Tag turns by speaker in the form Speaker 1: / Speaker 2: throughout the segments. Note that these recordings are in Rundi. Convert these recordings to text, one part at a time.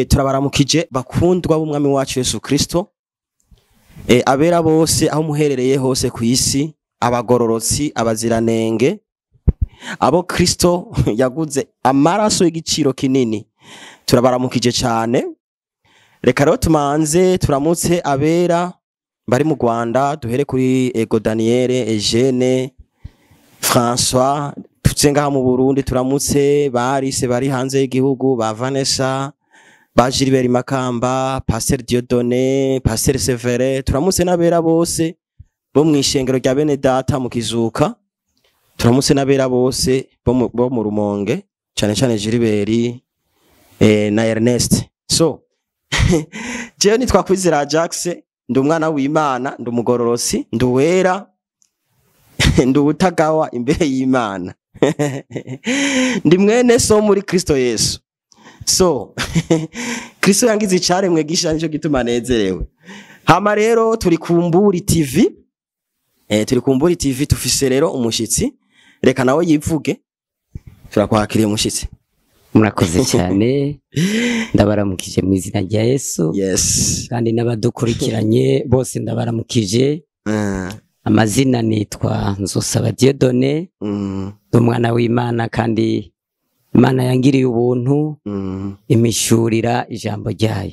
Speaker 1: Turabaramukije bakundwa b'umwami wacu Yesu Kristo. Abera bose aho muherereye hose ku isi, abagororotsi, abaziranenge, abo Kristo yaguze amaraso y'igiciro kinini. Turabaramukije cyane. Reka rero tumanze turamutse abera bari mu Rwanda, duhere kuri Ego Daniel, Eugene, François, tuzenga mu Burundi turamutse barise bari hanze y'igihugu, ba Vanessa, ba Gilbert Makamba, Pasteur Dieudonné, Pasteur Severe, turamutse n'abera bose bo mwishengero rya bene data mu Kizuka, turamutse n'abera bose bo mu Rumonge, cyane cyane Gilbert na Ernest. So jewe nitwa Kwizera Jax, ndi umwana w'Imana, ndi umugororosi, ndi uwera, ndi ubutagawa imbere y'Imana. Ndi mwene so muri Kristo Yesu. So Kristo yangize icaremwe gisha nico gituma nezerewe. Hama rero turi kumburi TV. Turi kumburi TV tufise rero umushitsi. Reka nawe yivuge. Turakwakiriye umushitsi.
Speaker 2: Murakoze cyane. Ndabaramukije mu izina rya Yesu.
Speaker 1: Yes.
Speaker 2: Kandi n'abadukurikiranye bose ndabaramukije. Amazina nitwa Nzosaba Dieudonné. Umwana w'Imana kandi Imana yangiriye ubuntu imishurira ijambo ryayo.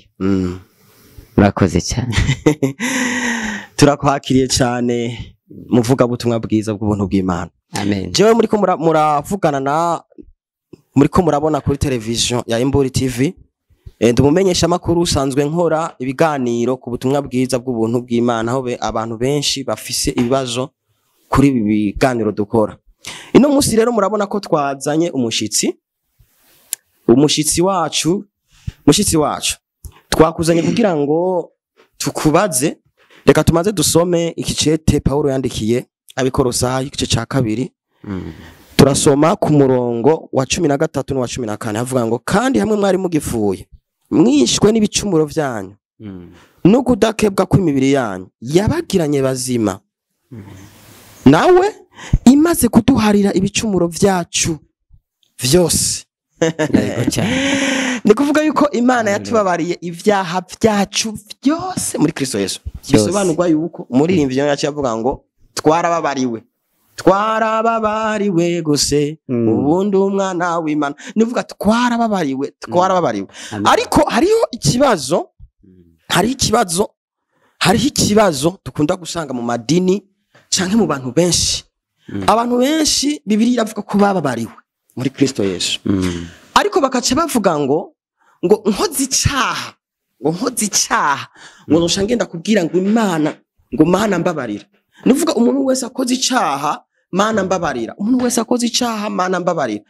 Speaker 2: Murakoze cyane.
Speaker 1: Turakwakiriye cyane muvuga butumwa bwiza bw'ubuntu bw'Imana.
Speaker 2: Amen.
Speaker 1: Jewe muriko muravugana na muriko murabona kuri television ya Imburi TV. Ndumumenyesha makuru usanzwe nkora ibiganiro ku butumwa bwiza bw'ubuntu bw'Imana aho abantu benshi bafise ibibazo kuri ibi biganiro dukora. Ino musi rero murabona ko twazanye umushitsi wacu twakuzanye kugira ngo tukubaze. Reka tumaze dusome ikicete Paulo yandikiye abikorosayi igice ca 2. Turasoma ku murongo wa 13 n'uwa 14 havuga ngo kandi hamwe mwari mugifuye mwishwe n'ibicumuro vyanyu no kudakebwa kw'imibiri yanyu yabagiranye bazima nawe imaze kuduharira ibicumuro vyacu vyose. Ni kuvuga yuko Imana yatubabariye ivyaha vyacu byose muri Kristo Yesu. Bisobanurwa yuko muri imvyo yacu yavuga ngo twarababariwe gose ubundi umwana w'Imana. Nivuga twarababariwe. Ariko hariho ikibazo dukunda gusanga mu madini canke mu bantu benshi. Abantu benshi Bibiliya iravuga ko bababariwe muri Kristo Yesu. Ariko bakaca bavuga ngo nkozi icaha, ngo noshangenda kubwira ngo Imana, ngo Mana mbabarira. Nivuga umuntu wese akoze icaha, Mana mbabarira. Umuntu wese akoze icaha, Mana mbabarira.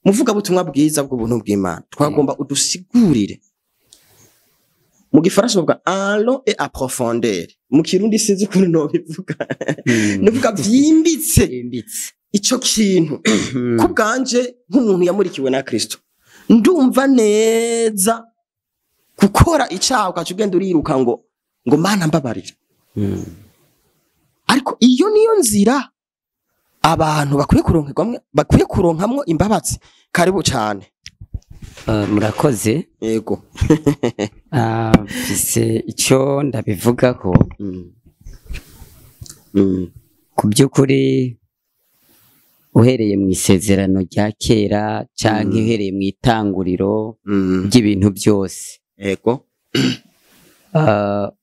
Speaker 1: Muvuga butumwa bwiza bw'ubuntu bw'Imana twagomba udusigurire. Mu gifaransa bavuga allo et à profondeur. Mu kirundi sinzi ukuntu no bivuga. Nivuga vyimbitse ico kintu. Kubganje nk'umuntu yamurikiwe na Kristo, ndumva neza gukora icaha ukacugenda uriruka ngo Mana mbabarira. Ariko iyo niyo nzira abantu bakwiye kuronkamwo imbabazi. Karibu cyane.
Speaker 2: Murakoze.
Speaker 1: Yego.
Speaker 2: Bise icyo ndabivugaho. Ku by'ukuri uhereye mu isezerano rya kera canke uhereye mu itanguriro ry'ibintu byose.
Speaker 1: Yego.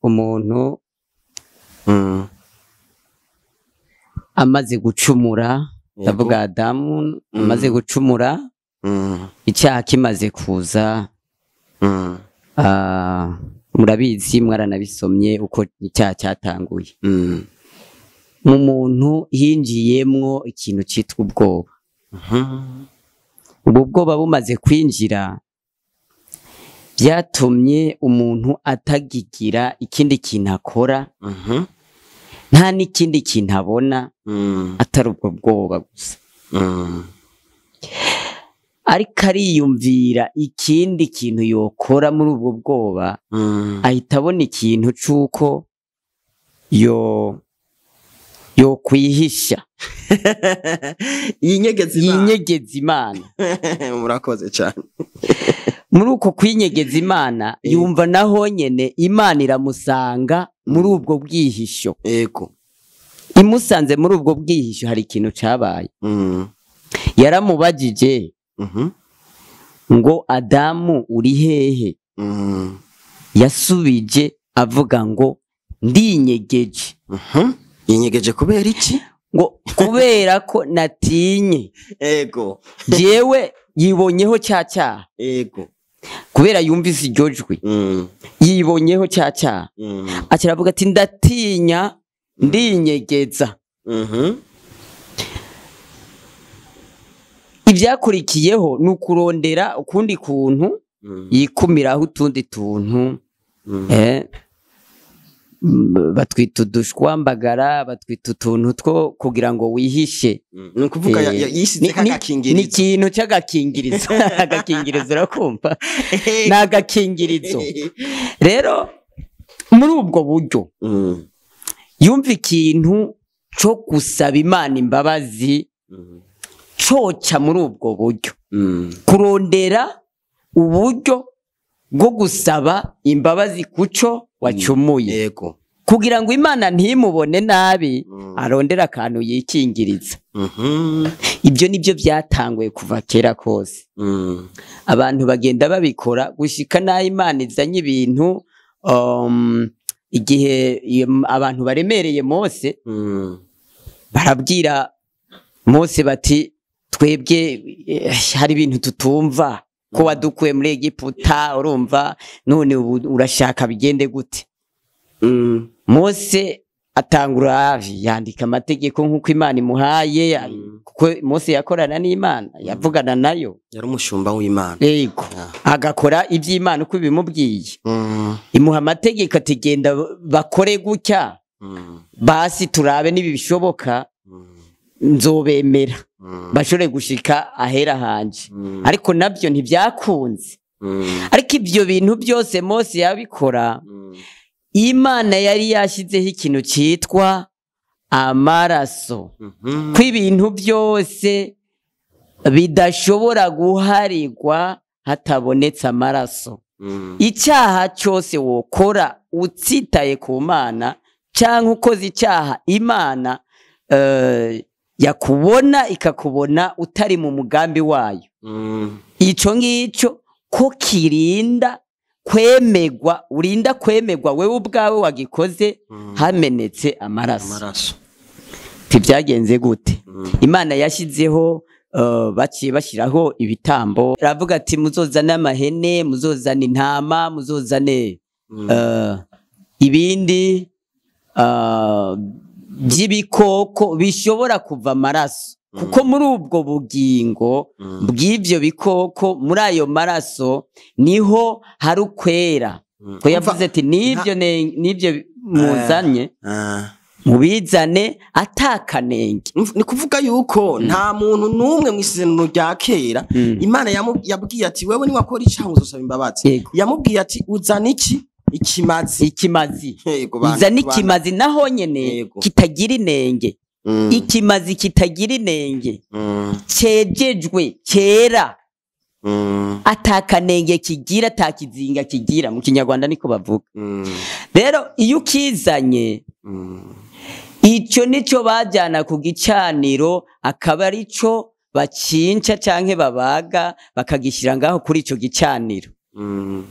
Speaker 2: Umuntu amaze gucumura, ndavuga Adamu amaze gucumura, icyaha kimaze kuza, murabizi mwaranabisomye uko icyaha cyatanguye. Mu muntu hinjiyemwo ikintu cyitwa ubwoba. Ubu bwoba bumaze kwinjira byatumye umuntu atagigira ikindi kintu akora, nta n'ikindi kintu abona atari ubwo bwoba gusa. Ariko ariyumvira ikindi kintu yokora muri ubwo bwoba, ahita abona ikintu c'uko kwihisha. Yinyegeza Imana.
Speaker 1: Murakoze cyane.
Speaker 2: muri uko kwinyegeza Imana yumva naho nyene Imana iramusanga muri ubwo bwihisho.
Speaker 1: Ego.
Speaker 2: Imusanze muri ubwo bwihisho hari ikintu cabaye. Yaramubajije ngo Adamu uri hehe? Yasubije avuga ngo ndinyegeje.
Speaker 1: Yinyegeje kubera iki?
Speaker 2: Ngo kubera ko natinye.
Speaker 1: Ego.
Speaker 2: Jewe yibonyeho cyaha.
Speaker 1: Ego.
Speaker 2: Kubera yumvise iryo jwi. Yibonyeho cyaha. Akiravuga ati ndatinya ndinyegeza. Ibyakurikiyeho nukurondera ukundi kuntu yikumiraho utundi tuntu. Batwita udushwambagara, batwita utuntu two kugira ngo wihishe.
Speaker 1: Nukuvuga yisize kagakingirizo.
Speaker 2: Ni ikintu cy'agakingirizo. Agakingirizo urakumva? Ni agakingirizo. Rero muri ubwo buryo yumva ikintu cyo gusaba Imana imbabazi coca muri ubwo buryo. Kurondera uburyo bwo gusaba imbabazi kuco wacumuye.
Speaker 1: Yego.
Speaker 2: Kugira ngo Imana ntimubone nabi arondera akantu yikingiriza. Ibyo nibyo byatanguye kuva kera kose. Abantu bagenda babikora gushika naho Imana izanye ibintu igihe abantu baremereye Mose barabwira Mose bati twebwe hari ibintu tutumva ko wadukuye muri Egiputa urumva none urashaka bigende gute? Mose atangura yandika amategeko nk'uko Imana imuhaye kuko Mose yakorana n'Imana yavugana nayo,
Speaker 1: yari umushumba w'Imana.
Speaker 2: Yego. Agakora iby'Imana uko bimubwiye. Imuha amategeko ati genda bakore gutya basi turabe nibi bishoboka nzobemera bashore gushika ahera hanje. Ariko nabyo ntibyakunze. Ariko ibyo bintu byose Mose yabikora Imana yari yashyizeho ikintu cyitwa amaraso. Ko ibintu byose bidashobora guharirwa hatabonetse amaraso. Icyaha cyose wokora utsitaye ku Mana cyangwa ukoze icyaha Imana yakubona ikakubona utari mu mugambi wayo. Ico ngicyo ko kirinda kwemegwa, urinda kwemegwa wewe ubwawe wagikoze hamenetse amaraso. Tibyagenze gute? Imana yashyizeho baciye bashyiraho ibitambo. Aravuga ati muzozana amahene, muzozana intama, muzozane ibindi by'ibikoko bishobora kuva amaraso. Kuko muri ubwo bugingo bw'ibyo bikoko muri ayo maraso niho hari ukwera. Ko yavuze ati nibyo muzanye mubizane atakanenge.
Speaker 1: Ni kuvuga yuko nta muntu n'umwe mw'isezerano rya kera Imana yabwiye ati wewe ni wakora icyaha uzosaba imbabazi. Yamubwiye ati uzana iki? Ikimazi. Izana ikimazi naho nyene kitagira inenge. Ikimazi kitagira inenge cejejwe cyera atakanenge kigira atakizinga kigira mu Kinyarwanda niko bavuga. Rero iyo ukizanye icyo nico bajyana ku gicaniro akaba ari cyo bacinca canke babaga bakagishyira ngaho kuri ico gicaniro.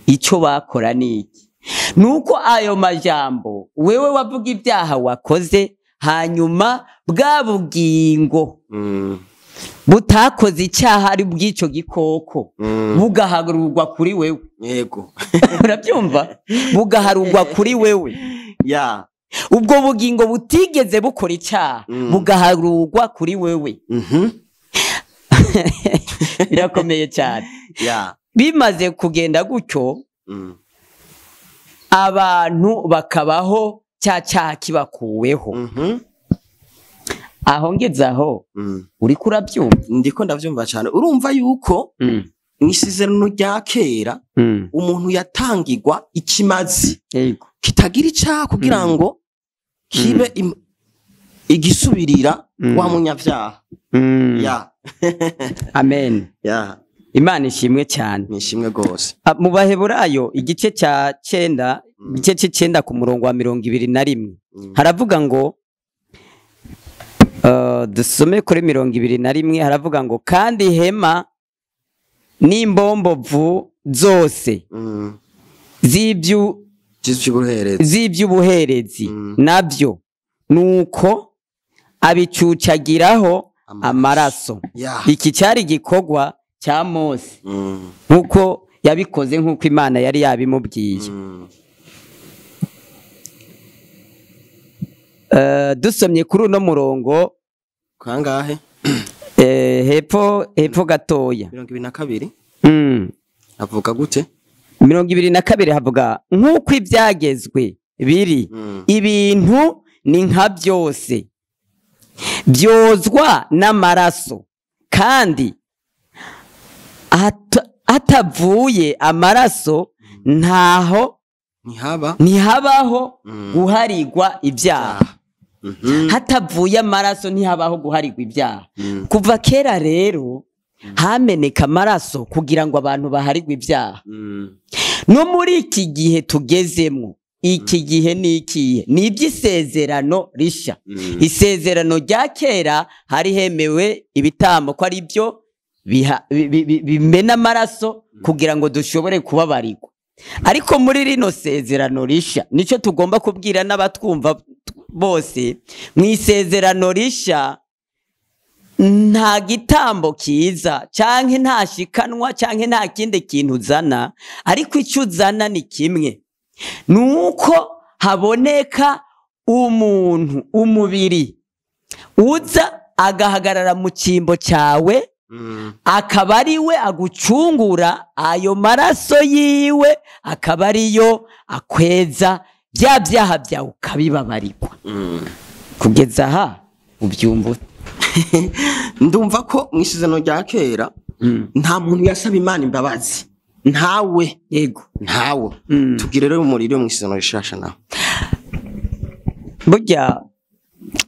Speaker 1: Icyo bakora niki? Nuko ayo majambo wewe wavuga ibyaha wakoze hanyuma bwa bugingo butakoze icyaha ari bw'ico gikoko bugaharurwa kuri wewe.
Speaker 2: Yego. Urabyumva? Bugaharurwa kuri wewe.
Speaker 1: Ya.
Speaker 2: Ubwo bugingo butigeze bukora icyaha bugaharurwa kuri wewe. Birakomeye cyane.
Speaker 1: Ya.
Speaker 2: Bimaze kugenda gutyo abantu bakabaho cyaha kibakuweho. Aho ngezaho uri kurabyumva?
Speaker 1: Ndiko ndavyumva cyane. Urumva yuko n'isezerano rya kera umuntu yatangirwa ikimazi kitagira icyaha kugira ngo kibe igisubirira wa munyavyaha. Ya.
Speaker 2: Amen.
Speaker 1: Ya.
Speaker 2: Imana ishimwe cyane.
Speaker 1: nishimwe gose.
Speaker 2: Mu Baheburayo igice cya 9 igice c'9 ku murongo wa 21 haravuga ngo dusome kuri 21 haravuga ngo kandi ihema n'imbombovu zose z'iby'ubuherezi nabyo nuko abicucagiraho amaraso. Iki cyari gikorwa cya Mose nkuko yabikoze nkuko Imana yari yabimubwiye. Dusomye kuri uno murongo
Speaker 1: kangahe
Speaker 2: hepfo gatoya
Speaker 1: 22 avuga gute?
Speaker 2: 22 havuga nkuko ibyagezwe biri ibintu ni nka byose byozwa n'amaraso, kandi hatavuye amaraso ntihabaho guharigwa ibyaha. Hatavuye amaraso ntihabaho guharigwa ibyaha. Kuva kera rero hameneka amaraso kugira ngo abantu baharigwe ibyaha. No muri iki gihe tugezemo, iki gihe ni ikihe? Ni iby'isezerano risha. Isezerano rya kera hari hemewe ibitambo ko ari byo bimena amaraso kugira ngo dushobore kubabarirwa. Ariko muri rino sezerano risha nico tugomba kubwira n'abatwumva bose, mu isezerano risha nta gitambo kiza canke nta shikanwa canke nta kindi kintu uzana, ariko icyo uzana ni kimwe, nuko haboneka umuntu, umubiri uza agahagarara mu cyimbo cyawe, akaba ari we agucungura, ayo maraso yiwe akaba ariyo akweza bya byaha byawe ukabibabarirwa. Kugeza aha ubyumva?
Speaker 1: Ndumva ko mu isezerano rya kera nta muntu yasaba Imana imbabazi, ntawe.
Speaker 2: Yego,
Speaker 1: ntawe. Tugire rero umuriro mu isezerano rishasha naho.
Speaker 2: Burya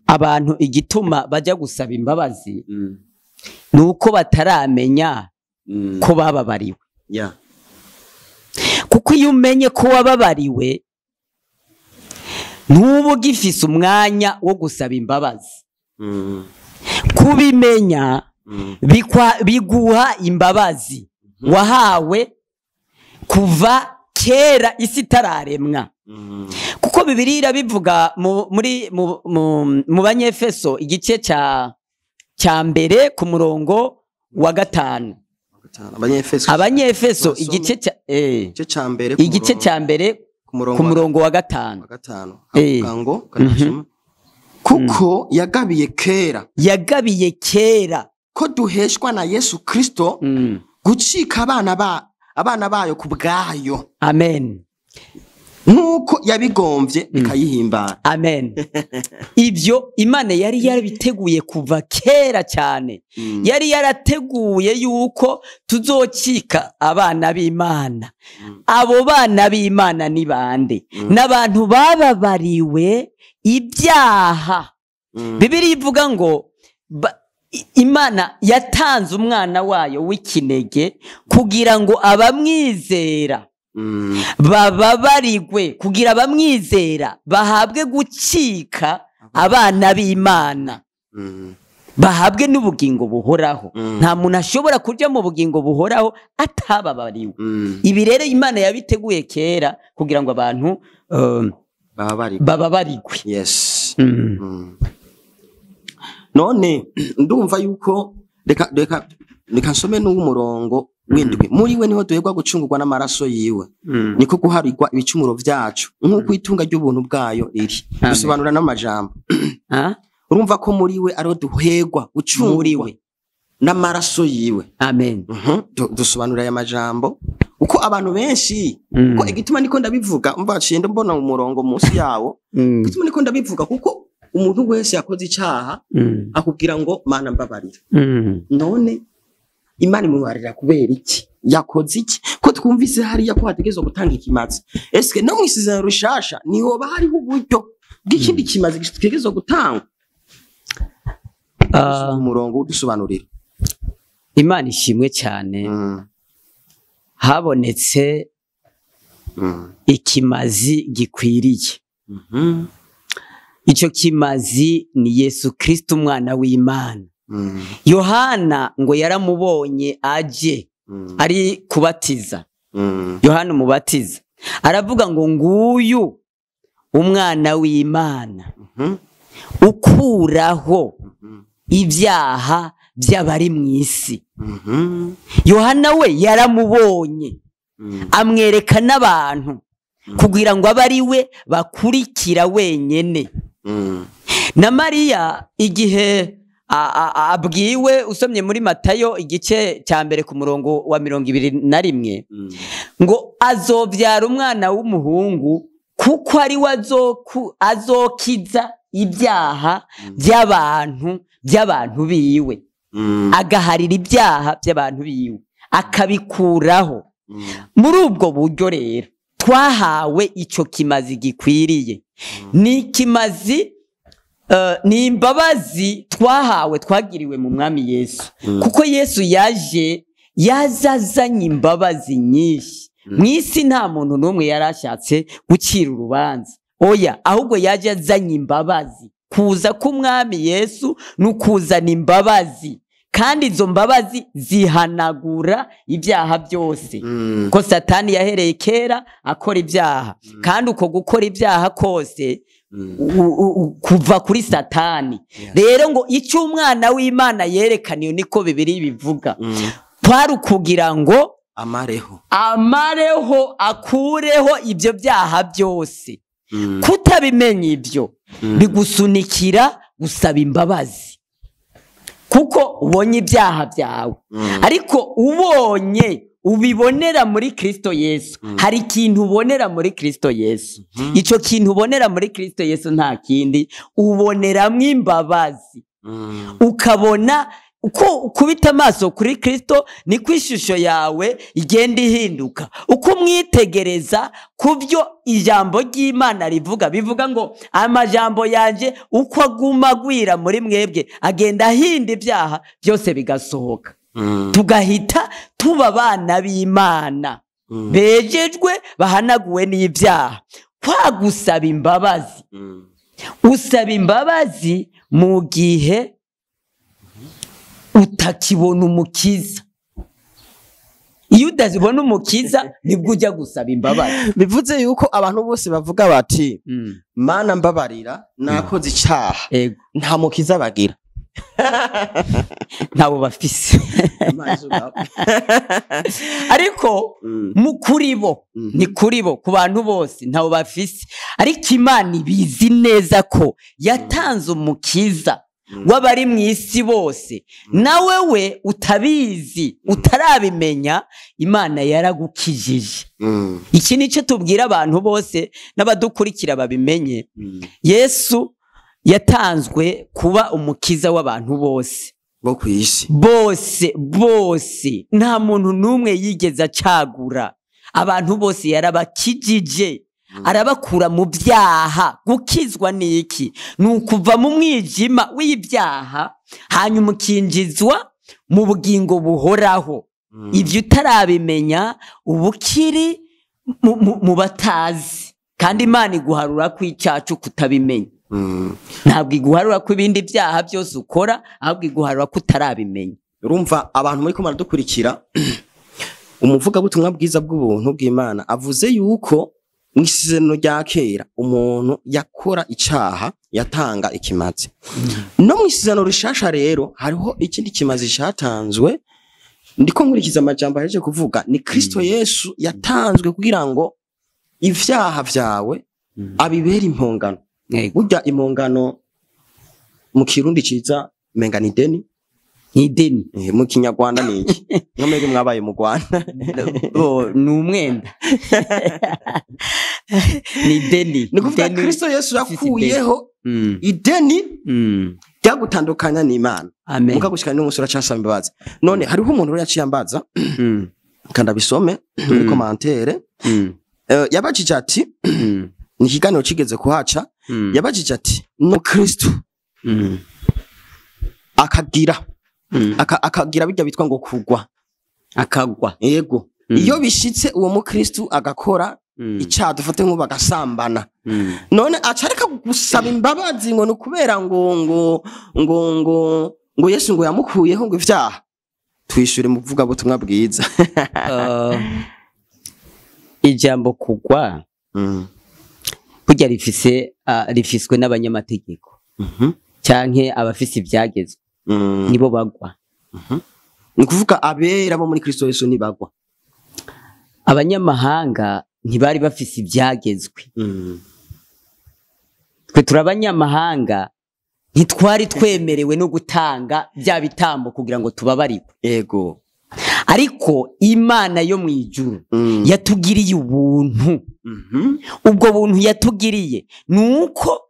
Speaker 2: abantu igituma bajya gusaba imbabazi nuko bataramenya ko bababariwe. Kuko iyo umenye ko wababariwe ntuba ugifise umwanya wo gusaba imbabazi. Kubimenya biguha imbabazi wahawe kuva kera isi itararemwa. Kuko Bibiliya irabivuga mu Banyefeso igice cya mbere ku murongo wa 5. Abanyefeso igice cya mbere ku murongo wa 5
Speaker 1: avuga ngo kuko yagabiye kera ko duheshwa na Yesu Kristo gucika abana bayo ku bwayo.
Speaker 2: Amen.
Speaker 1: Nuko yabigomvye bikayihimbara.
Speaker 2: Amen. Ibyo Imana yari yarabiteguye kuva kera cyane. Yari yarateguye yuko tuzocika abana b'Imana. Abo bana b'Imana ni bande? N'abantu bababariwe ibyaha. Bibiliya ivuga ngo Imana yatanze umwana wayo w'ikinege kugira ngo abamwizera bababarigwe, kugira abamwizera bahabwe gucika abana b'Imana, bahabwe n'ubugingo buhoraho. Nta muntu ashobora kurya mu bugingo buhoraho atababariwe. Ibi rero Imana yabiteguye kera kugira ngo abantu bababarigwe.
Speaker 1: Yes. None ndumva yuko reka nsome n'umurongo w'indwi. Muri we niho duhegwa gucungurwa n'amaraso yiwe, niko guharigwa ibicumuro byacu nk'uko itunga ry'ubuntu bwayo riri. Dusobanura n'amajambo. Urumva ko muri we ariho duhegwa gucungurwa n'amaraso yiwe.
Speaker 2: Amen.
Speaker 1: Dusobanura aya majambo uko abantu benshi ko igituma niko ndabivuga, umva cyende mbona umurongo munsi yawo. Igituma niko ndabivuga kuko umuntu wese yakoze icyaha akubwira ngo Mana mbabarira. None Imana imubarira kubera iki? Yakoze iki? Ko twumvise hariya ko hategezwe gutanga ikimazi. Eske no mu isezerano rishasha niho hariho uburyo bw'ikindi kimazi gitegezwe gutanga? Umurongo udusobanurira.
Speaker 2: Imana ishimwe cyane. Habonetse ikimazi gikwiriye. Ico kimazi ni Yesu Kristo umwana w'Imana. Yohana ngo yaramubonye aje ari kubatiza. Yohana umubatiza aravuga ngo nguyu umwana w'Imana ukuraho ibyaha by'abari mu isi. Yohana we yaramubonye amwereka n'abantu kugira ngo abe ari we bakurikira wenyene. Na Mariya igihe abwiwe usomye muri Matayo igice cya mbere ku murongo wa 21 ngo azobyara umwana w'umuhungu kuko ari we azokiza ibyaha by'abantu biwe, agaharira ibyaha by'abantu biwe akabikuraho. Muri ubwo buryo rero twahawe ico kimazi gikwiriye. Ni kimazi ni imbabazi twahawe twagiriwe mu mwami Yesu, kuko Yesu yazazanye imbabazi nyinshi. Mwisi nta muntu n'umwe yarashatse gucira urubanza, oya, ahubwo yaje azanye imbabazi. Kuza k'umwami Yesu n'ukuzana imbabazi, kandi izo mbabazi zihanagura ibyaha byose. Ko Satani yahereye kera akora ibyaha, kandi uko gukora ibyaha kose kuva kuri Satani. Rero ngo icyo umwana w'Imana yerekaniye niko Bibiliya bivuga, kwari kugira ngo amareho akureho ibyo byaha byose. Kutabimenya ibyo bigusunikira gusaba imbabazi, kuko ubonye ibyaha byawe. Ariko ubonye ubibonera muri Kristo Yesu, hari ikintu ubonera muri Kristo Yesu. Ico kintu ubonera muri Kristo Yesu nta kindi, uboneramwo imbabazi. Ukabona uko ukubita amaso kuri Kristo niko ishusho yawe igenda ihinduka. Uko umwitegereza kubyo ijambo ry'Imana rivuga, bivuga ngo amajambo yanje uko aguma agwira muri mwebwe agenda ahinda ibyaha byose bigasohoka. Tugahita tuba abana b'Imana bejejwe bahanaguwe n'ibyaha. Kwa gusaba imbabazi, usaba imbabazi mu gihe utakibona umukiza. Iyo utazibona umukiza nibwo ujya gusaba imbabazi.
Speaker 1: Bivuze yuko abantu bose bavuga bati Mana mbabarira nakoze icyaha, nta mukiza bagira.
Speaker 2: Ntabo bafise. Ariko mu kuribo ni kuribo, ku bantu bose ntabo bafise. Ariko Imana ibizi neza ko yatanze umukiza w'abari mu isi bose. Nawe we utabizi, utarabimenya, Imana yaragukijije. Iki nico tubwira abantu bose n'abadukurikira babimenye. Yesu yatanzwe kuba umukiza w'abantu bose
Speaker 1: bo ku isi,
Speaker 2: bose nta muntu n'umwe yigeze acagura. Abantu bose yarabakijije, arabakura mu byaha. Gukizwa niki? Nukuva mu mwijima w'ibyaha hanyuma ukinjizwa mu bugingo buhoraho. Ivyo utarabimenya ubukiri mu batazi, kandi Imana iguharura kw'icacu kutabimenya. Ntabwo iguharura ko ibindi byaha byose ukora, ahubwo iguharura ko utarabimenya.
Speaker 1: Urumva abantu muri ko maradukurikira, umuvuga butumwa bwiza bw'ubuntu bw'Imana avuze yuko mw'isezerano rya kera umuntu yakora icaha yatanga ikimazi. No mw'isezerano rishasha rero hariho ikindi kimazi cyatanzwe. Ndiko nkurikiza amajambo yaje kuvuga, ni Kristo Yesu yatanzwe kugira ngo ivyaha vyawe abibera impongano. Burya impongano mu Kirundi ciza menga ni deni.
Speaker 2: Ideni
Speaker 1: mu Kinyarwanda ni iki? Nkomere mwabaye mu Rwanda.
Speaker 2: Ni umwenda. Ni deni.
Speaker 1: Ni kuvuga Kristo Yesu yakuyeho ideni ryagutandukanya n'Imana. Mukagushikana n'umusura cyasaba imbabazi. None hariho umuntu yaciye ambaza, kanda bisome muri commentaire. Yabajije ati ni kiganiro kigeze kuhaca. Yabajije ati no Kristo akagira akagira bijya bitwa ngo kugwa
Speaker 2: akagwa
Speaker 1: yego iyo bishitse uwo mukristo agakora icyaha dufate nk'ubu agasambana none acareka gusaba imbabazi ngo nukubera ngo Yesu ngo yamukuyeho ngo ivyaha twishure mu kuvuga butumwa bwiza
Speaker 2: ijambo kugwa burya rifiswe n'abanyamategeko canke abafise ivyagezwe nibo bagwa
Speaker 1: ni kuvuga abera bo muri Kristo Yesu nibagwa
Speaker 2: abanyamahanga ntibari bafise ivyagezwe twe turabanyamahanga ntitwari twemerewe no gutanga bya bitambo kugira ngo tubabarikwe
Speaker 1: yego
Speaker 2: ariko Imana yo mwijuru yatugiriye ubuntu ubwo buntu yatugiriye nuko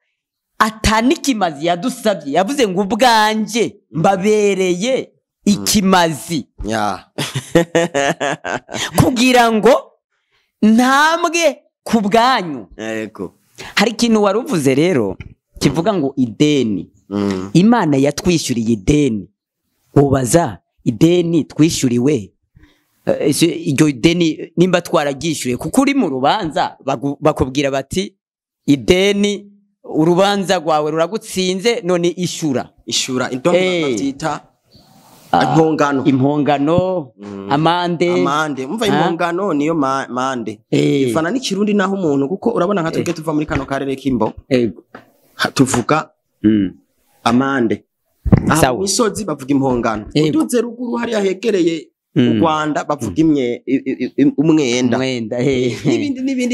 Speaker 2: atanikimazi yadusabye yavuze ngo ubwanje mbabereye ikimazi kugira ngo ntambwe ku bwanyu
Speaker 1: yego
Speaker 2: hari ikintu waruvuze rero kivuga ngo ideni Imana yatwishyuriye ideni ubaza ideni twishyuriwe iryo ideni nimba twaragishyuriye kuko uri mu rubanza bakubwira bati ideni urubanza rwawe ruragutsinze none ishura
Speaker 1: indongo bavyita
Speaker 2: impongano amande
Speaker 1: umva impongano niyo mande ifana n'ikirundi naho umuntu kuko urabona nka twebwe tuva muri kano karere k'imbo tuvuga amande aha misozi bavuga impongano uduze ruguru hari yahegereye u Rwanda bavuga umwenda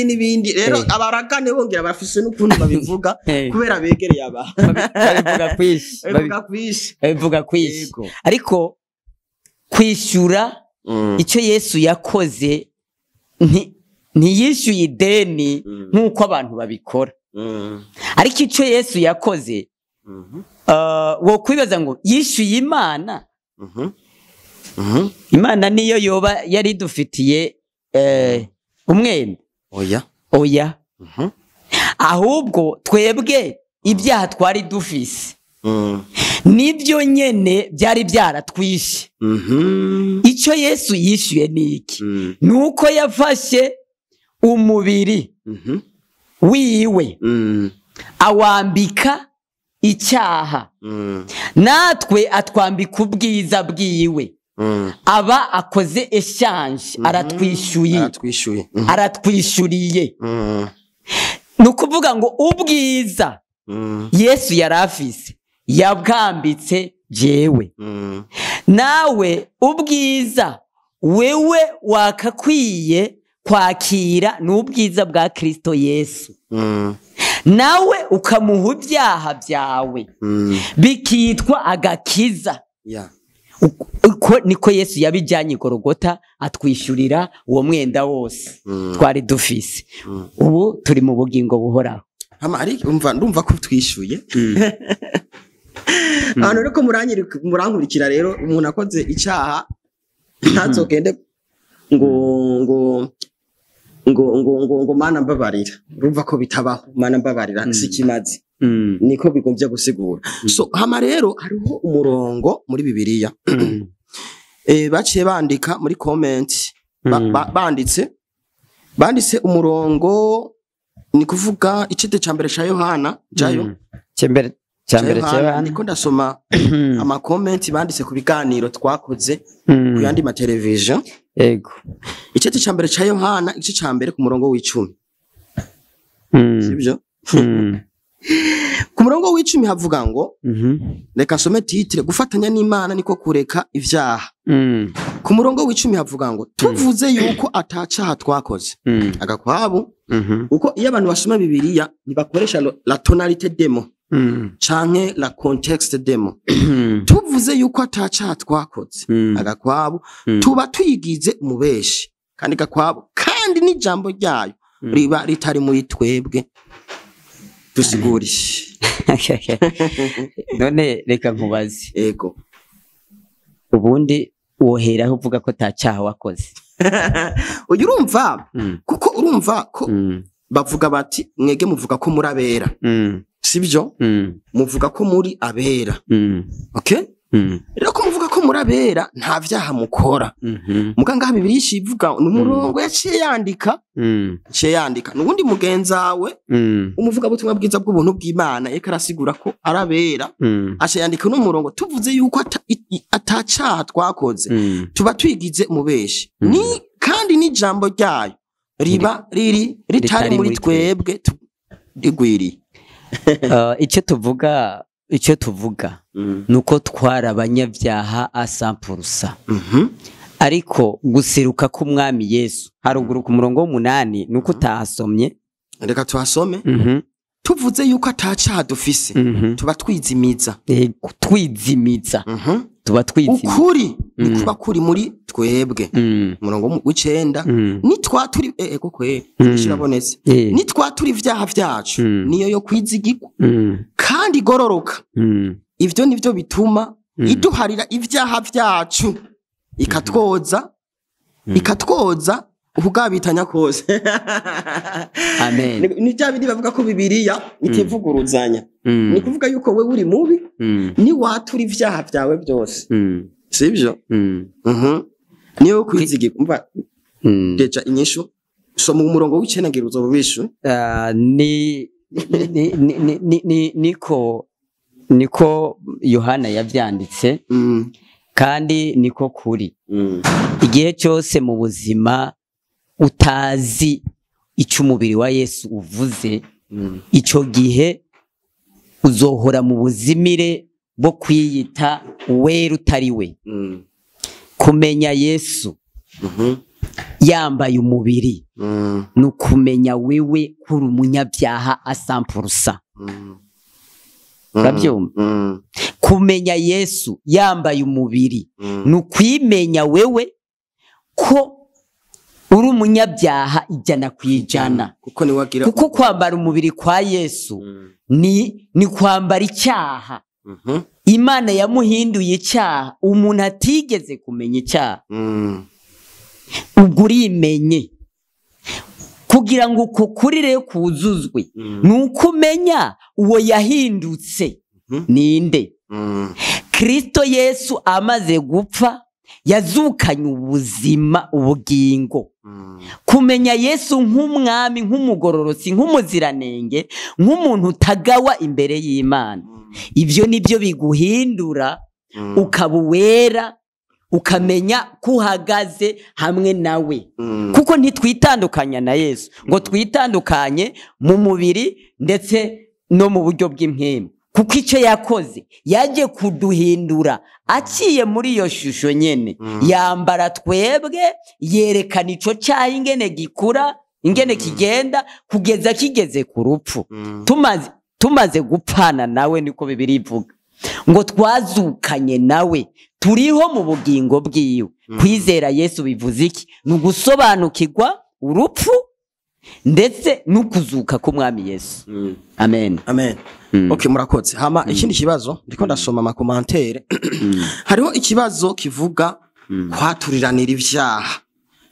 Speaker 1: n'ibindi rero abaragane bongera bafise n'ukuntu babivuga kubera begereye
Speaker 2: babivuga kwishi ariko kwishyura icyo Yesu yakoze ntiyishyuye ideni nk'uko abantu babikora ariko icyo Yesu yakoze wo kwibaza ngo yishyuye Imana Imana niyo yoba yari dufitiye umwenda oya ahubwo twebwe ibyaha twari dufise nibyo nyene byari byaratwishe icyo Yesu yishyuye niki nuko yafashe umubiri wiwe awambika icyaha natwe atwambika ubwiza bwiwe aba akoze eshanje aratwishyuriye ni ukuvuga ngo ubwiza Yesu yari afise yabwambitse jewe nawe ubwiza wewe wakakwiye kwakira n'ubwiza bwa Kristo Yesu nawe ukamuha ibyaha byawe bikitwa agakiza uko niko Yesu yabijyanye Golgotha atwishyurira uwo mwenda wose twari dufise ubu turi mu bugingo buhoraho
Speaker 1: ndumva ko twishyuye hano rero ko murankurikira rero umuntu akoze icyaha ntazogende ngo Mana mbabarira urumva ko bitabaho Mana mbabarira si kimazi niko bigombye gusigura so hama rero hariho umurongo muri Bibiliya baciye bandika muri comment banditse umurongo ni kuvuga icete cyambere cha Yohana jayo cyambere Yohana niko ndasoma ama comment banditse ku biganiro twakoze ku yandi ma television
Speaker 2: yego
Speaker 1: icete cyambere cha Yohana igice cyambere ku murongo w'10 sibyo ku murongo w'10 havuga ngo reka some titre gufatanya n'Imana niko kureka ivyaha ku murongo w'10 havuga ngo tuvuze yuko atacaha twakoze agakwabu uko iyo abantu basoma Bibiliya nibakoresha la tonalité demo canke la contexte demo tuvuze yuko atacaha twakoze agakwabu tuba tuyigize umubeshi kandi gakwabu kandi n'ijambo ryayo riba ritari muri twebwe tusigurishi
Speaker 2: none reka nkubaze
Speaker 1: ego
Speaker 2: ubundi woheraho uvuga ko tacaha wakoze
Speaker 1: uyu urumva kuko urumva ko bavuga bati mwege muvuga ko muri abera sibyo muvuga ko muri abera okay rero ko muvuga ko kuko murabera nta vyaha mukora. Muganga Bibiliya ivuga n'umurongo yaciye yandika n'ubundi mugenzawe umuvuga butumwa bwiza bw'ubuntu bw'Imana yeka arasigura ko arabera aciye yandika n'umurongo tuvuze yuko atacaha twakoze tuba twigize umubeshi ni kandi n'ijambo ryayo riba ritari muri twebwe rigwiriye.
Speaker 2: icyo tuvuga nuko twara abanyabyaha 100%. Ariko guseruka k'umwami Yesu haruguru ku murongo w'8 nuko utahasomye,
Speaker 1: reka tuhasome. Tuvuze yuko atacaha dufise tuba twizimiza ukuri nikuba kuri muri twebwe. Murongo w'9 nitwa turi koko shirabonetse nitwa turi ivyaha vyacu niyo yo kwizigirwa kandi gororoka. Ivyo nivyo bituma iduharira ivyaha vyacu ikatwoza ukugabitanya kose.
Speaker 2: Amen.
Speaker 1: Ni bya bindi bavuga ko Bibiliya itivuguruzanya. Ni kuvuga yuko we uri mubi ni watura ivyaha vyawe byose. Sibyo? Niyo kwizigirwa. Umva deja inyishu soma umurongo w'icena ngira uzobubishu.
Speaker 2: Niko Yohana yavyanditse kandi niko kuri. Igihe cyose mu buzima utazi icyo umubiri wa Yesu uvuze, icyo gihe uzohora mu buzimire bwo kwiyita wera utari we. Kumenya Yesu yambaye umubiri nukumenya wewe kuri umunyabyaha 100%. Urabyumva? Kumenya Yesu yambaye umubiri nukwimenya wewe ko uri umunyabyaha 100%. Kuko kwambara umubiri kwa Yesu ni kwambara icyaha. Imana yamuhinduye icyaha, umuntu atigeze kumenya icyaha. Ubwo urimenye kugira ngo uko kuri rero kuzuzwe nuko umenya uwo yahindutse ninde. Kristo Yesu amaze gupfa yazukanye ubuzima ubugingo. Kumenya Yesu nk'umwami, nk'umugororotsi, nk'umuziranenge, nk'umuntu utagawa imbere y'Imana, ivyo nibyo biguhindura ukabuwera, ukamenya kuhagaze hamwe nawe. Kuko ntitwitandukanya na Yesu ngo twitandukanye mu mubiri ndetse no mu buryo bw'impemu, kuko icyo yakoze yaje kuduhindura aciye muri iyo shusho nyene. Yambara twebwe, yerekana ico cyaha ingene gikura, ingene kigenda kugeza kigeze ku rupfu. Tumaze gupfana nawe, niko Bibiliya ivuga ngo twazukanye nawe, turiho mu bugingo bwiwe. Kwizera Yesu bivuze iki? Nugusobanukirwa urupfu ndetse nukuzuka k'umwami Yesu. Amen.
Speaker 1: Okay, murakoze. Hama ikindi kibazo ndiko ndasoma ama commentaire. Hariho ikibazo kivuga kwaturiranira ivyaha.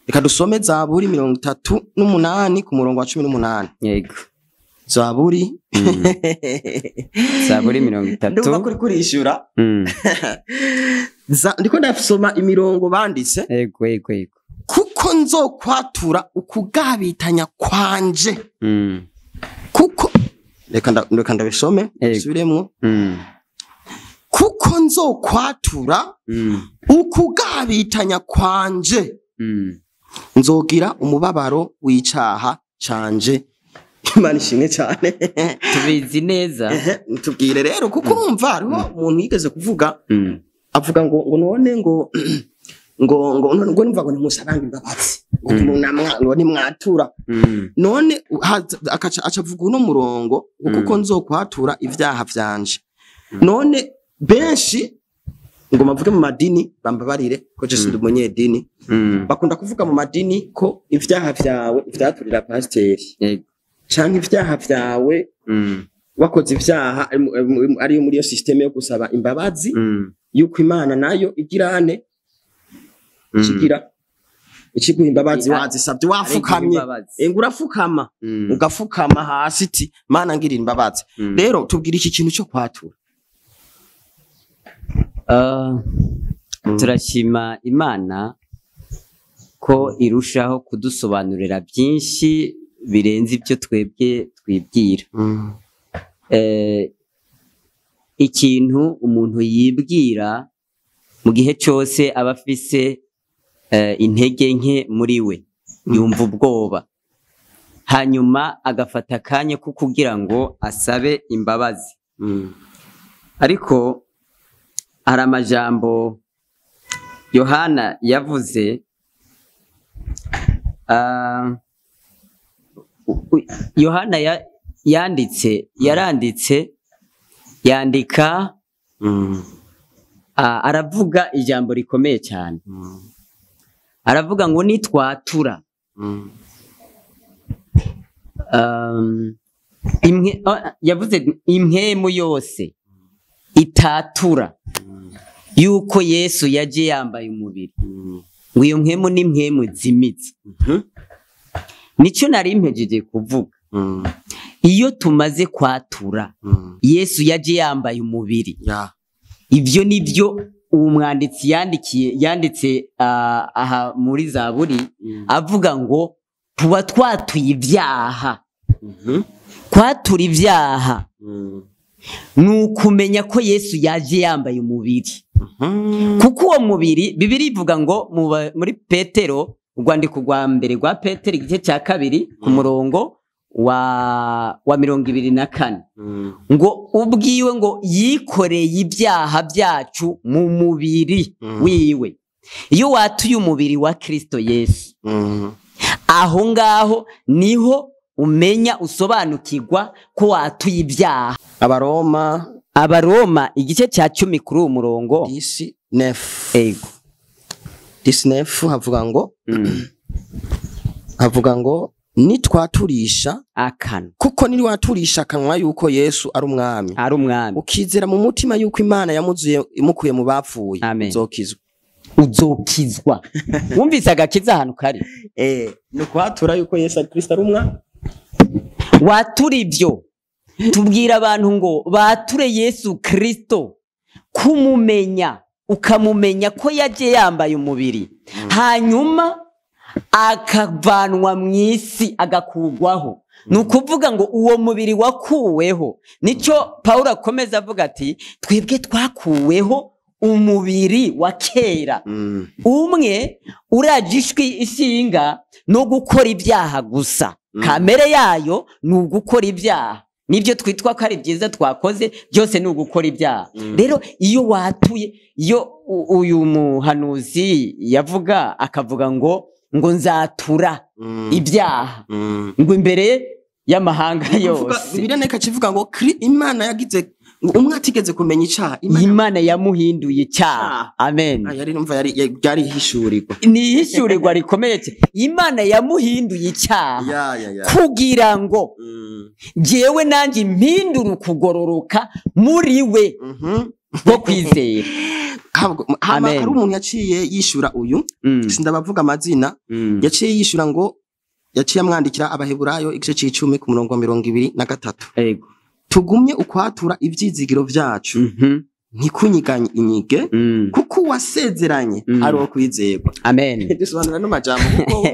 Speaker 1: Reka dusome Zaburi 38 ku murongo wa 18.
Speaker 2: Yego.
Speaker 1: Zaburi
Speaker 2: 30.
Speaker 1: Ndumva kuri kurishura. Ndiko ndasoma imirongo banditse.
Speaker 2: Yego.
Speaker 1: Kuko nzokwatura ukugabitanya kwanje. Kuko reka ndabisome subiremo. Kuko nzokwatura ukugabitanya kwanje, nzogira umubabaro w'icaha canje. Imana ishimwe cyane.
Speaker 2: Tubizi neza.
Speaker 1: Tubwire rero kuko urumva hariho umuntu yigeze kuvuga avuga ngo none ngo numva ngo nimusabanga imbabazi ngo nimwatura. None aca avuga uno murongo kuko nzokwatura ivyaha vyanje. None benshi ngo mavuge mu madini bambabarire ko je sindi umunyedini, bakunda kuvuga mu madini ko ivyaha vyawe ivyaturira pasiteri canke ivyaha vyawe wakoze ivyaha ari muri yo systeme yo gusaba imbabazi, yuko Imana nayo igirane ikiguha imbabazi wazisabye wafukamye. Urafukama ugafukama hasi iti Mana ngirira imbabazi. Rero tubwira iki kintu cyo kwatura.
Speaker 2: turashima Imana ko irushaho kudusobanurira byinshi birenze ibyo twebwe twibwira. Ikintu umuntu yibwira mu gihe cyose aba afise intege nke muri we, yumva ubwoba, hanyuma agafata akanya ko kugira ngo asabe imbabazi. Ariko hari amajambo Yohana yavuze, Yohana yandika aravuga ijambo rikomeye cyane. Aravuga ngo nitwatura yavuze impwemu yose itatura yuko Yesu yaje yambaye umubiri, ngo iyo mpwemu ni impwemu zimitse. Nicyo nari mpejeje kuvuga. Iyo tumaze kwatura Yesu yaje yambaye umubiri, ibyo nibyo uwo mwanditsi yanditse aha muri Zaburi, avuga ngo tuba twatuye ibyaha. Kwatura ibyaha ni ukumenya ko Yesu yaje yambaye umubiri. Kuko uwo mubiri Bibiliya ivuga ngo muri Petero, urwandiko rwa mbere rwa Petero igice cya 2 ku murongo wa 24, ngo ubwiwe ngo yikoreye ibyaha byacu mu mubiri wiwe. Iyo watuye umubiri wa Kristo Yesu, aho ngaho niho umenya usobanukirwa ko watuye ibyaha. Abaroma igice cya 10 kuri uwo murongo
Speaker 1: 19 havuga ngo nitwaturisha
Speaker 2: akanwa,
Speaker 1: kuko nitwaturisha akanwa yuko Yesu ari umwami, ukizera mu mutima yuko Imana yamuzuye imukuye mu bapfuye,
Speaker 2: uzokizwa. Wumvise agakiza ahantu kari?
Speaker 1: Ni kwatura yuko Yesu ari Kristo ari umwami.
Speaker 2: Watura ibyo, tubwira abantu ngo bature Yesu Kristo, kumumenya, ukamumenya ko yaje yambaye umubiri, hanyuma akavanwa mu isi agakugwaho. Ni ukuvuga ngo uwo mubiri wakuweho. Nicyo Pawulo akomeza avuga ati twebwe twakuweho umubiri wa kera, umwe urajishwi ishinga no gukora ibyaha gusa. Kamere yayo ni ugukora ibyaha, nibyo twitwa ko ari byiza twakoze, byose ni ugukora ibyaha. Rero iyo watuye, iyo uyu muhanuzi yavuga akavuga ngo nzatura ibyaha, ngo imbere y'amahanga yose.
Speaker 1: Bibiliya neka kivuga ngo Imana yagize umwe atigeze kumenya icyaha,
Speaker 2: Imana yamuhinduye icyaha. Amen.
Speaker 1: Yari numva yari hishurirwa,
Speaker 2: ni hishurirwa rikomeye cyane. Imana yamuhinduye icyaha kugira ngo jewe nanjye impindure ukugororoka muri we bwo kwizera.
Speaker 1: Hari umuntu yaciye yishura uyu, sindabavuga amazina, yaciye yishura ngo yaciye amwandikira Abaheburayo igice c'10 ku murongo wa 23. Tugumye ukwatura ibyizigiro byacu, ntikunyiganye inyige, kuko wasezeranye ari wo kwizerwa.
Speaker 2: Amen.
Speaker 1: Dusobanura no majambo kuko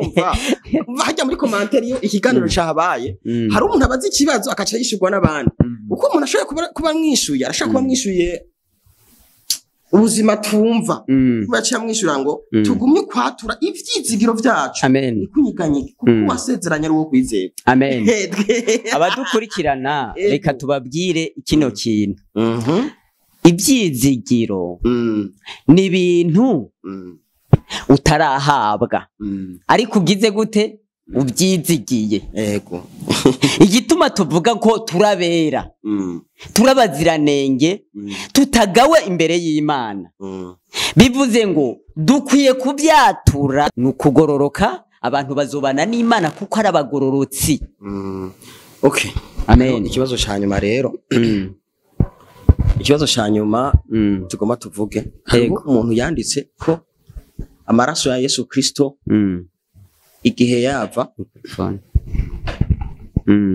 Speaker 1: umva hajya muri commentaire iyo ikiganiro cyahabaye, hari umuntu abazi ikibazo akaca yishurwa n'abandi. Uko umuntu ashoboye kuba mwishuye, arashaka kuba mwishuye ubuzima tumva, baciye mwishura ngo tugumye kwatura ivyizigiro byacu,
Speaker 2: ntikunyiganye,
Speaker 1: kuko wasezeranye ari wo kwizerwa.
Speaker 2: Amen. Abadukurikirana reka tubabwire kino kintu. Ibyizigiro ni ibintu utarahabwa, ariko ugize gute ubyizigiye.
Speaker 1: Yego.
Speaker 2: Igituma tuvuga ko turabera, turabaziranenge, tutagawe imbere y'Imana, bivuze ngo dukwiye kubyatura, nukugororoka. Abantu bazobana n'Imana kuko ari abagororotsi.
Speaker 1: Okay.
Speaker 2: Amen.
Speaker 1: Ikibazo cyanyuma rero, ikibazo cyanyuma tugomba tuvuge, umuntu yanditse ko amaraso ya Yesu Kristo igihe yava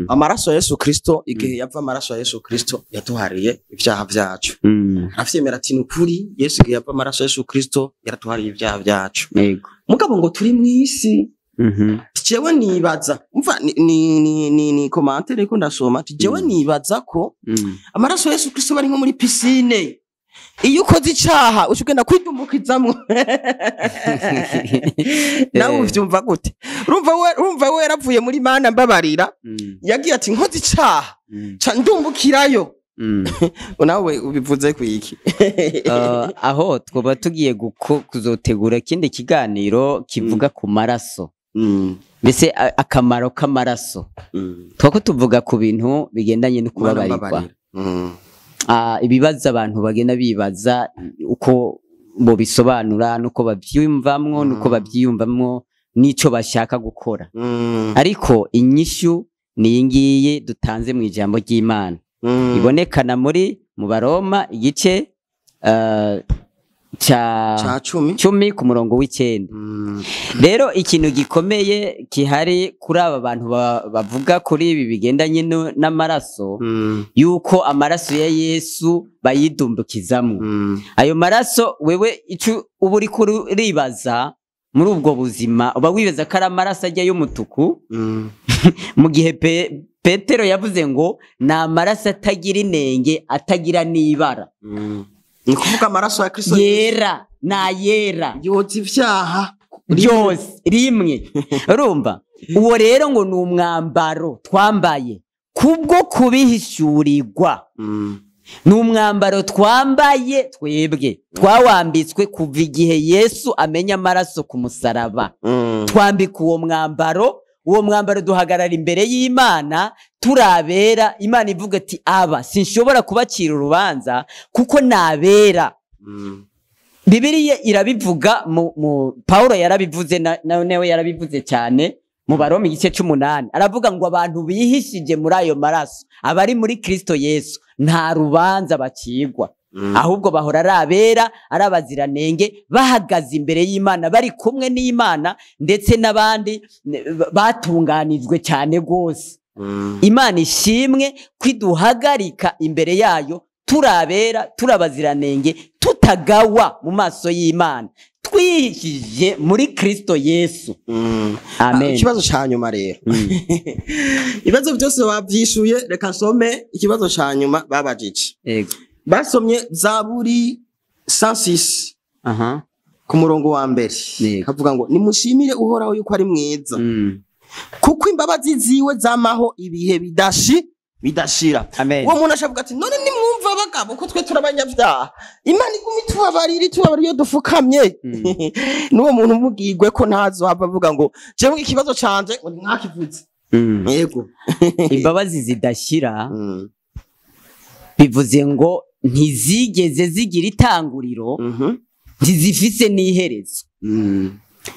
Speaker 1: amaraso ya Yesu Kristo igihe yava amaraso ya Yesu Kristo yatuhariye ivyaha vyacu aravyemera ati nukuri Yesu igihe yava amaraso ya Yesu Kristo yaratuhariye ivyaha vyacu
Speaker 2: yego
Speaker 1: mugabo ngo turi mwisi jewe nibaza umva ni commentaire ko ndasoma jewe nibaza ko amaraso ya Yesu Kristo bari nko muri piscine iyo ukoze icaha ushugenda kwidumbukizamwo nawe uvyumva gute urumva we yaravuye muri Mana mbabarira yagiye ati nkoze icaha ca ndumbukirayo nawe ubivuze kwiki
Speaker 2: aho twoba tugiye kuzotegura ikindi kiganiro kivuga ku maraso mbese akamaro k'amaraso twako tuvuga ku bintu bigendanye no kubabarirwa ibibazo abantu bagenda bibaza uko bo bisobanura nuko bavyumvamwo nuko bavyiyumvamwo nico bashaka gukora ariko inyishu ni ngiye dutanze mu ijambo ry'Imana ibonekana mu Baroma igice cha 10 ku murongo w'icenda rero ikintu gikomeye kihari kuri aba bantu bavuga kuri ibi bigendanye n'amaraso yuko amaraso ya Yesu bayidumbukizamwo ayo maraso wewe ico uburi kuribaza muri ubwo buzima uba wibaza ko ari amaraso ajya y'umutuku mu gihe Petero yavuze ngo na amaraso atagira inenge atagira n'ibara
Speaker 1: ni kuvuga amaraso ya Kristo
Speaker 2: yera na yera
Speaker 1: yoza ivyaha
Speaker 2: byose rimwe urumva uwo rero ngo ni umwambaro twambaye kubwo kubihishurirwa ni umwambaro twambaye twebwe twawambitswe kuva igihe Yesu amenya amaraso ku musaraba twambika uwo mwambaro duhagarara imbere y'Imana turabera Imana ivuga ati aba sinshobora kubacira urubanza kuko nabera Bibiliya irabivuga Paulo yarabivuze nawe yarabivuze cyane mu Baroma igice 8 aravuga ngo abantu bihishije muri ayo maraso abari muri Kristo Yesu nta rubanza bacigwa ahubwo bahora arabera arabaziranenge bahagaze imbere y'Imana bari kumwe n'Imana ndetse n'abandi batunganijwe cyane gose Imana ishimwe kwiduhagarika imbere yayo turabera turabaziranenge tutagawa mu maso y'Imana twihishije muri Kristo Yesu amen.
Speaker 1: Ikibazo cyanyuma rero ibibazo byose wavyishuye reka nsome ikibazo cyanyuma babajije
Speaker 2: yego
Speaker 1: basomye Zaburi 106 ku murongo wa mbere havuga ngo nimushimire uhoraho yuko ari mwiza kuko imbabazi ziwe zamaho ibihe bidashira uwo muntu ashavuga ati none nimwumva bagabo ko twe turabanyavyaha Imana igumi tubabarira iyo dufukamye n'uwo muntu umugirwe ko ntazo hava avuga ngo jewe ikibazo canje ngo mwakivuze yego
Speaker 2: imbabazi zidashira bivuze ngo ntizigeze zigira itanguriro ntizifise n'iherezo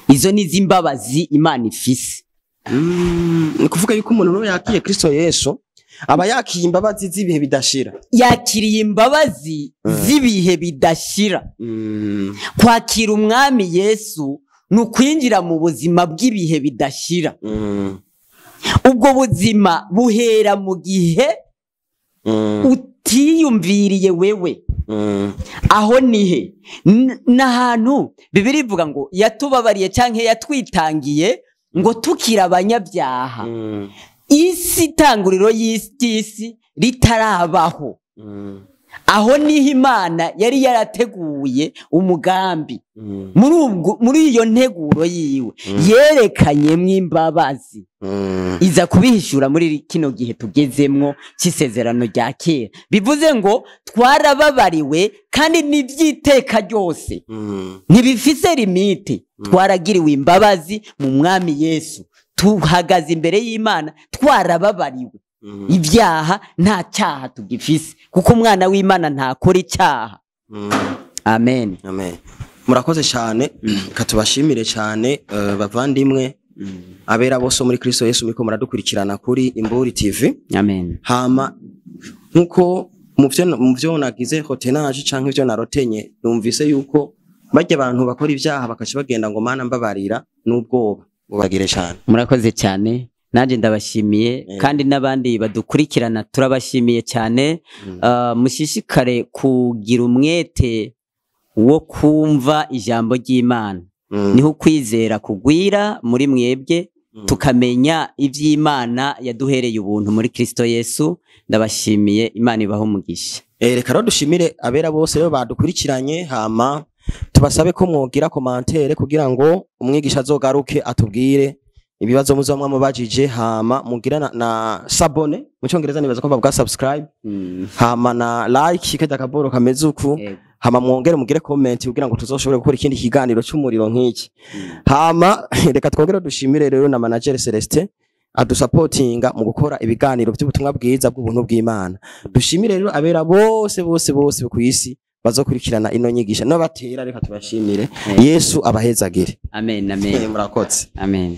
Speaker 2: izo ni zimbabazi Imana ifise
Speaker 1: ni kuvuga yuko umuntu yakiye Kristo Yesu aba yakiye imbabazi z'ibihe bidashira
Speaker 2: yakiriye imbabazi z'ibihe bidashira kwakira umwami Yesu nukwinjira mu buzima bw'ibihe bidashira ubwo buzima buhera mu gihe utiyumviriye wewe aho nihe n'ahantu Bibiliya ivuga ngo yatubabariye canke yatwitangiye ngo tukira abanyabyaha isi tanguriro y'isi ritarabaho aho niho Imana yari yarateguye umugambi muri iyo nteguro yiwe yerekanyemwo imbabazi iza kubihishura muri kino gihe tugezemwo cy'isezerano rya kera bivuze ngo twarababariwe kandi n'ivyiteka ryose ntibifise limite twaragiriwe imbabazi mu mwami Yesu tuhagaze imbere y'Imana twarababariwe ibyaha nta cyaha tugifise kuko umwana w'Imana ntakora icyaha amen
Speaker 1: amen. Murakoze cyane katubashimire cyane bavandimwe abera bose muri Kristo Yesu miko muradukurikirana kuri Imburi TV
Speaker 2: amen.
Speaker 1: Hama nkuko mu byo nagize hotenage canke ivyo narotenye numvise yuko bajye abantu bakora ibyaha bakaci bagenda ngo Mana mbabarira n'ubwoba ubagire cyane.
Speaker 2: Murakoze cyane nanje ndabashimiye kandi n'abandi badukurikirana turabashimiye cyane. Mushishikare kugira umwete wo kumva ijambo ry'Imana, niho kwizera kugwira muri mwebwe, tukamenya ivy'Imana yaduhereye ubuntu muri Kristo Yesu. Ndabashimiye, Imana ibaho umugisha.
Speaker 1: Reka rero dushimire abera bose rero badukurikiranye, hama tubasabe ko mwogira commentaire kugira ngo umwigisha azogaruke atubwire ibibazo muzamwa mubajije, hama mugira na sabone mu cyongereza nibaza ko bavuga subscribe, hama na like kajya kaboro kameze uku, hama mwongere mugire comment kugira ngo tuzoshobore gukora ikindi kiganiro cy'umuriro nk'iki. Hama reka twongere dushimire rero na manager Celestin adusupportinga mu gukora ibiganiro by'ubutumwa bwiza bw'ubuntu bw'Imana. Dushimire rero abera bose ku isi bazokurikirana ino nyigisha n'abatera, reka tubashimire. Yesu abahezagire.
Speaker 2: Amen, amen.
Speaker 1: Murakotse.
Speaker 2: Amen.